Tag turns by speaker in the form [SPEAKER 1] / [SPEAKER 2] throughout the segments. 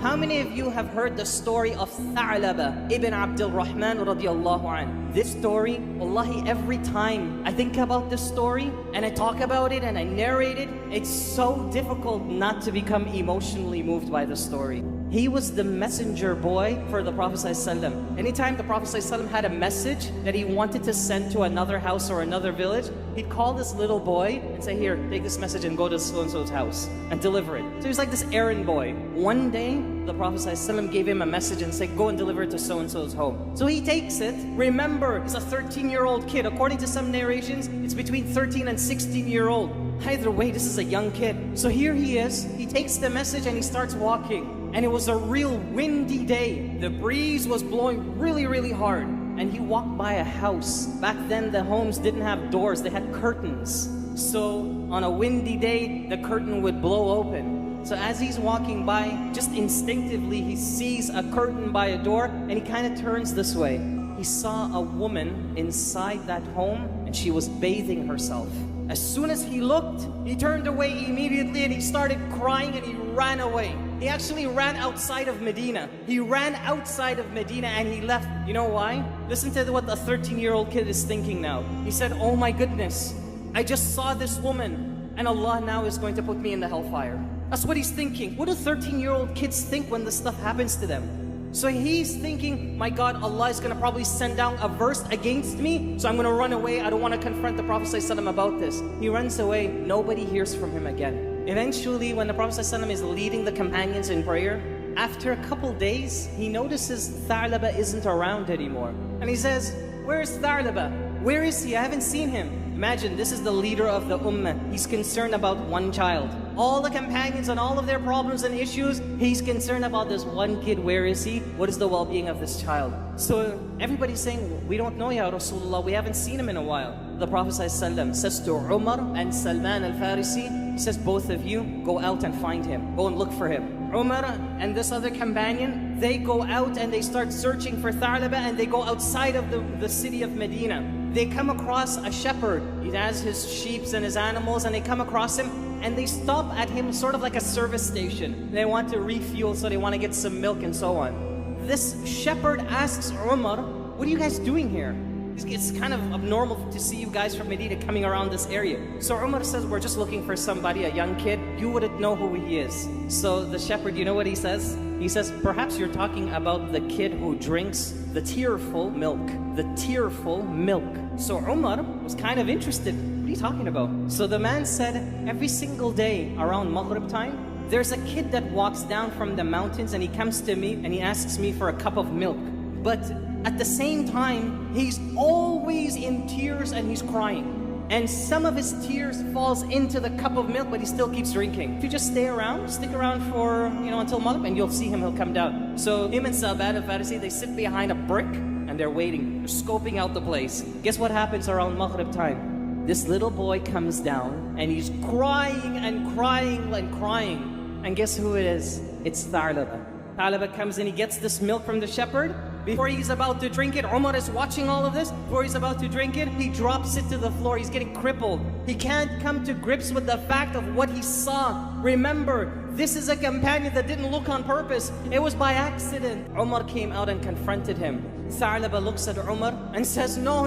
[SPEAKER 1] How many of you have heard the story of Tha'laba ibn Abdul Rahman radiallahu anh? This story, wallahi, every time I think about this story and I talk about it and I narrate it, it's so difficult not to become emotionally moved by the story. He was the messenger boy for the Prophet ﷺ. Anytime the Prophet ﷺ had a message that he wanted to send to another house or another village, he'd call this little boy and say, here, take this message and go to so-and-so's house and deliver it. So he was like this errand boy. One day, the Prophet ﷺ gave him a message and said, go and deliver it to so-and-so's home. So he takes it. Remember, he's a 13-year-old kid. According to some narrations, it's between 13 and 16-year-old. Either way, this is a young kid. So here he is. He takes the message and he starts walking. And it was a real windy day. The breeze was blowing really, really hard. And he walked by a house. Back then, the homes didn't have doors. They had curtains. So on a windy day, the curtain would blow open. So as he's walking by, just instinctively, he sees a curtain by a door and he kind of turns this way. He saw a woman inside that home and she was bathing herself. As soon as he looked, he turned away immediately and he started crying and he ran away. He actually ran outside of Medina. He ran outside of Medina and he left. You know why? Listen to what a 13-year-old kid is thinking now. He said, oh my goodness, I just saw this woman and Allah now is going to put me in the hellfire. That's what he's thinking. What do 13-year-old kids think when this stuff happens to them? So he's thinking, my God, Allah is going to probably send down a verse against me, so I'm going to run away. I don't want to confront the Prophet ﷺ about this. He runs away. Nobody hears from him again. Eventually, when the Prophet ﷺ is leading the companions in prayer, after a couple days, he notices Tha'laba isn't around anymore. And he says, where's Tha'laba? Where is he? I haven't seen him. Imagine, this is the leader of the ummah. He's concerned about one child. All the companions and all of their problems and issues, he's concerned about this one kid. Where is he? What is the well-being of this child? So everybody's saying, we don't know, Ya Rasulullah. We haven't seen him in a while. The Prophet ﷺ says to Umar and Salman al-Farisi, he says, both of you, go out and find him. Go and look for him. Umar and this other companion, they go out and they start searching for Tha'laba and they go outside of the city of Medina. They come across a shepherd. He has his sheep and his animals and they come across him and they stop at him sort of like a service station. They want to refuel, so they want to get some milk and so on. This shepherd asks Umar, what are you guys doing here? It's kind of abnormal to see you guys from Medina coming around this area. So Umar says, we're just looking for somebody, a young kid. You wouldn't know who he is. So the shepherd, you know what he says? He says, perhaps you're talking about the kid who drinks the tearful milk. The tearful milk. So Umar was kind of interested. What are you talking about? So the man said, every single day around Maghrib time, there's a kid that walks down from the mountains and he comes to me and he asks me for a cup of milk. But at the same time, he's always in tears and he's crying. And some of his tears falls into the cup of milk, but he still keeps drinking. If you just stay around, stick around for, until Maghrib, and you'll see him, he'll come down. So him and Salman al-Farisi, they sit behind a brick and they're waiting. They're scoping out the place. Guess what happens around Maghrib time? This little boy comes down and he's crying and crying and crying. And guess who it is? It's Tha'laba. Tha'laba comes in, he gets this milk from the shepherd. Before he's about to drink it, Umar is watching all of this. Before he's about to drink it, he drops it to the floor. He's getting crippled. He can't come to grips with the fact of what he saw. Remember, this is a companion that didn't look on purpose. It was by accident. Umar came out and confronted him. Tha'laba looks at Umar and says, no.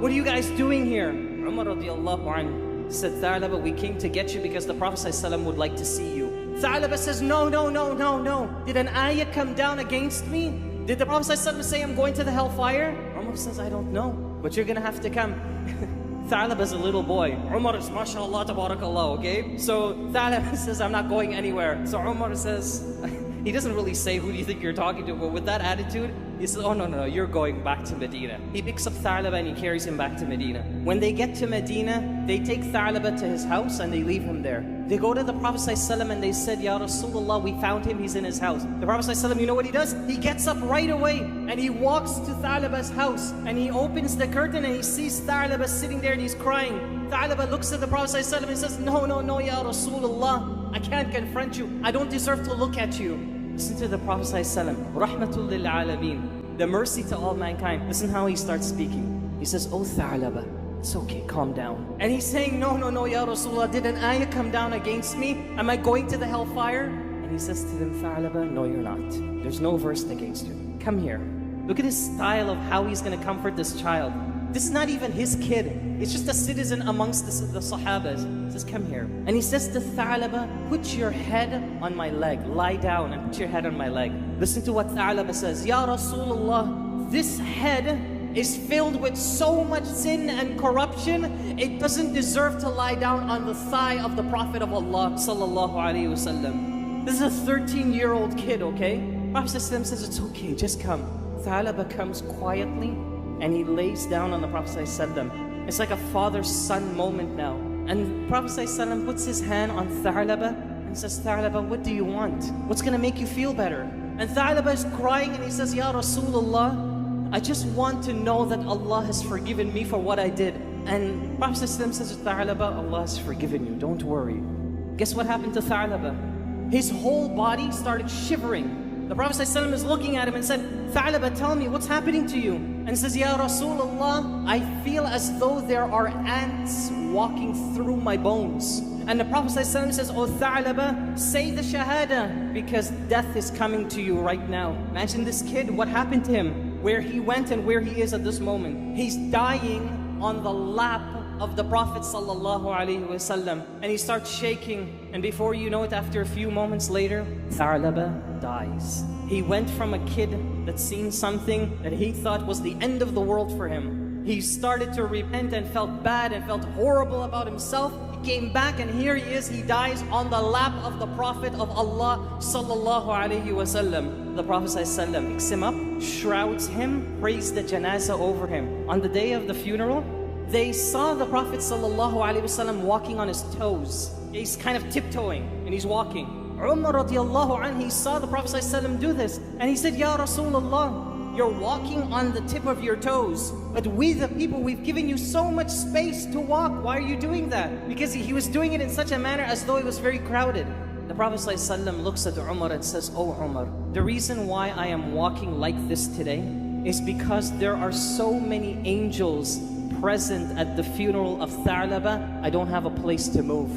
[SPEAKER 1] What are you guys doing here? Umar radiallahu anhu said, Tha'laba, we came to get you because the Prophet ﷺ would like to see you. Tha'laba says, no. Did an ayah come down against me? Did the Prophet ﷺ say I'm going to the hellfire? Umar says, I don't know, but you're gonna have to come. Tha'laba is a little boy. Umar is mashallah, tabarakallah, okay? So Tha'laba says, I'm not going anywhere. So Umar says, he doesn't really say who do you think you're talking to, but with that attitude, he says, oh no, you're going back to Medina. He picks up Tha'laba and he carries him back to Medina. When they get to Medina, they take Tha'laba to his house and they leave him there. They go to the Prophet ﷺ and they said, Ya Rasulullah, we found him, he's in his house. The Prophet ﷺ, you know what he does? He gets up right away and he walks to Tha'laba's house and he opens the curtain and he sees Tha'laba sitting there and he's crying. Tha'laba looks at the Prophet ﷺ and says, no, Ya Rasulullah, I can't confront you. I don't deserve to look at you. Listen to the Prophet ﷺ, Rahmatul lil Alameen, the mercy to all mankind. Listen how he starts speaking. He says, oh Tha'laba, it's okay, calm down. And he's saying, no, Ya Rasulullah, did an ayah come down against me? Am I going to the hellfire? And he says to them, Tha'laba, no you're not. There's no verse against you. Come here. Look at his style of how he's going to comfort this child. This is not even his kid. It's just a citizen amongst the Sahabas. He says, come here. And he says to Tha'laba, put your head on my leg. Lie down and put your head on my leg. Listen to what Tha'laba says. Ya Rasulullah, this head is filled with so much sin and corruption, it doesn't deserve to lie down on the thigh of the Prophet of Allah sallallahu alaihi wasallam. This is a 13-year-old kid, okay? Prophet says, it's okay, just come. Tha'laba comes quietly and he lays down on the Prophet ﷺ. It's like a father-son moment now. And Prophet ﷺ puts his hand on Tha'laba and says, Tha'laba, what do you want? What's going to make you feel better? And Tha'laba is crying and he says, Ya Rasulullah, I just want to know that Allah has forgiven me for what I did. And Prophet ﷺ says to Tha'laba, Allah has forgiven you, don't worry. Guess what happened to Tha'laba? His whole body started shivering. The Prophet ﷺ is looking at him and said, Tha'laba, tell me, what's happening to you? And he says, Ya Rasulullah, I feel as though there are ants walking through my bones. And the Prophet ﷺ says, Oh Tha'laba, say the Shahada, because death is coming to you right now. Imagine this kid, what happened to him, where he went and where he is at this moment. He's dying on the lap of the Prophet ﷺ, and he starts shaking, and before you know it, after a few moments later, Tha'laba dies. He went from a kid that seen something that he thought was the end of the world for him. He started to repent and felt bad and felt horrible about himself. He came back and here he is, he dies on the lap of the Prophet of Allah sallallahu alaihi wasallam. The Prophet ﷺ picks him up, shrouds him, prays the janazah over him. On the day of the funeral, they saw the Prophet ﷺ walking on his toes. He's kind of tiptoeing and he's walking. Umar radiallahu anhu, he saw the Prophet ﷺ do this and he said, Ya Rasulullah, you're walking on the tip of your toes, but we the people, we've given you so much space to walk. Why are you doing that? Because he was doing it in such a manner as though it was very crowded. The Prophet ﷺ looks at Umar and says, Oh Umar, the reason why I am walking like this today is because there are so many angels present at the funeral of Tha'laba, I don't have a place to move.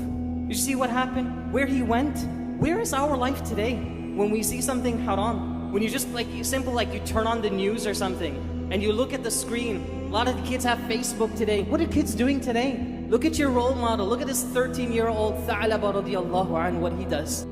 [SPEAKER 1] You see what happened? Where he went? Where is our life today? When we see something haram, when you just like you turn on the news or something and you look at the screen. A lot of the kids have Facebook today. What are kids doing today? Look at your role model. Look at this 13-year-old Tha'laba radiallahu anhu, what he does.